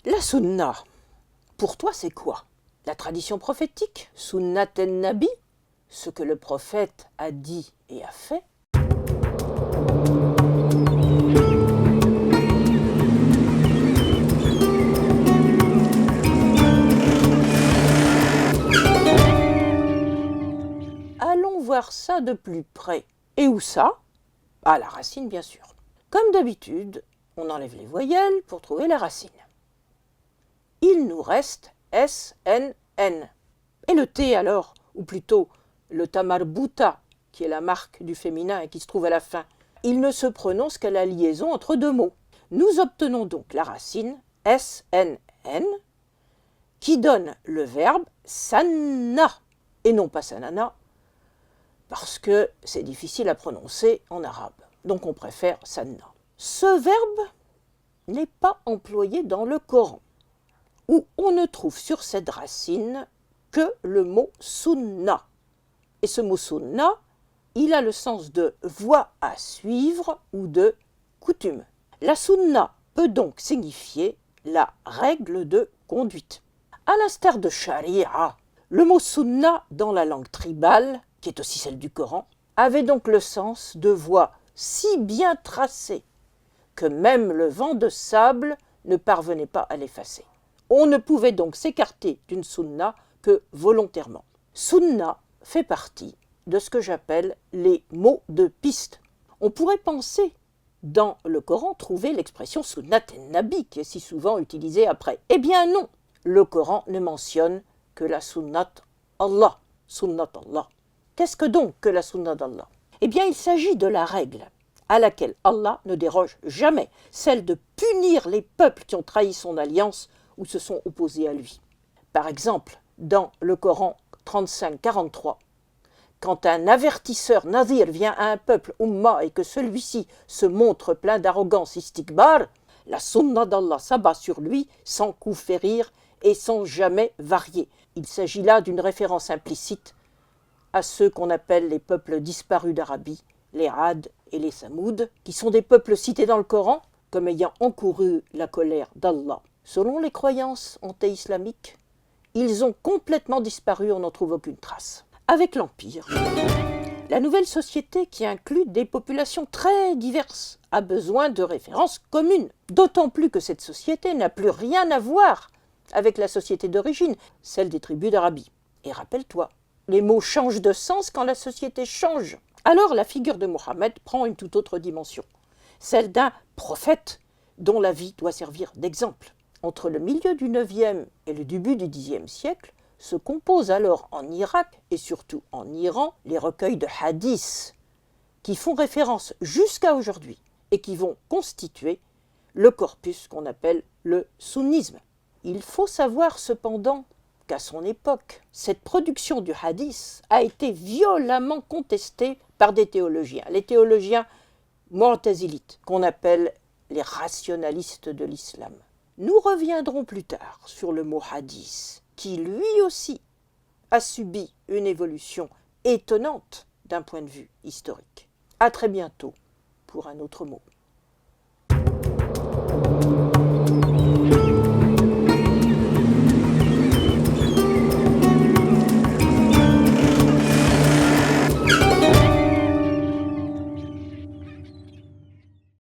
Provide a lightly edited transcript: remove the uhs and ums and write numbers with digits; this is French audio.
La sunna, pour toi, c'est quoi? La tradition prophétique, sunnat en-nabi, ce que le prophète a dit et a fait? Allons voir ça de plus près. Et où ça? À la racine, bien sûr. Comme d'habitude, on enlève les voyelles pour trouver la racine. Il nous reste S, N, N. Et le T alors, ou plutôt le tamarbuta, qui est la marque du féminin et qui se trouve à la fin, il ne se prononce qu'à la liaison entre deux mots. Nous obtenons donc la racine S, N, N, qui donne le verbe sanna, et non pas sanana, parce que c'est difficile à prononcer en arabe. Donc on préfère sanna. Ce verbe n'est pas employé dans le Coran, où on ne trouve sur cette racine que le mot sunna. Et ce mot sunna, il a le sens de voie à suivre ou de coutume. La sunna peut donc signifier la règle de conduite. À l'instar de sharia, le mot sunna dans la langue tribale, qui est aussi celle du Coran, avait donc le sens de voie si bien tracée que même le vent de sable ne parvenait pas à l'effacer. On ne pouvait donc s'écarter d'une sunna que volontairement. Sunna fait partie de ce que j'appelle les mots de piste. On pourrait penser, dans le Coran, trouver l'expression sunnat en-nabi, qui est si souvent utilisée après. Eh bien non, le Coran ne mentionne que la sunnat Allah. Sunnat Allah. Qu'est-ce que donc que la sunnat d'Allah? Eh bien, il s'agit de la règle à laquelle Allah ne déroge jamais, celle de punir les peuples qui ont trahi son alliance ou se sont opposés à lui. Par exemple, dans le Coran 35-43, quand un avertisseur nazir vient à un peuple umma et que celui-ci se montre plein d'arrogance istikbar, la sunna d'Allah s'abat sur lui sans coup férir et sans jamais varier. Il s'agit là d'une référence implicite à ceux qu'on appelle les peuples disparus d'Arabie, les Ad et les Samoud, qui sont des peuples cités dans le Coran comme ayant encouru la colère d'Allah. Selon les croyances anté-islamiques, ils ont complètement disparu, on n'en trouve aucune trace. Avec l'Empire, la nouvelle société, qui inclut des populations très diverses, a besoin de références communes. D'autant plus que cette société n'a plus rien à voir avec la société d'origine, celle des tribus d'Arabie. Et rappelle-toi, les mots changent de sens quand la société change. Alors la figure de Mohammed prend une toute autre dimension, celle d'un prophète dont la vie doit servir d'exemple. Entre le milieu du IXe et le début du Xe siècle, se composent alors en Irak et surtout en Iran les recueils de hadiths qui font référence jusqu'à aujourd'hui et qui vont constituer le corpus qu'on appelle le sunnisme. Il faut savoir cependant qu'à son époque, cette production du hadith a été violemment contestée par des théologiens, les théologiens mu'tazilites, qu'on appelle les rationalistes de l'islam. Nous reviendrons plus tard sur le mot hadith, qui lui aussi a subi une évolution étonnante d'un point de vue historique. À très bientôt pour un autre mot.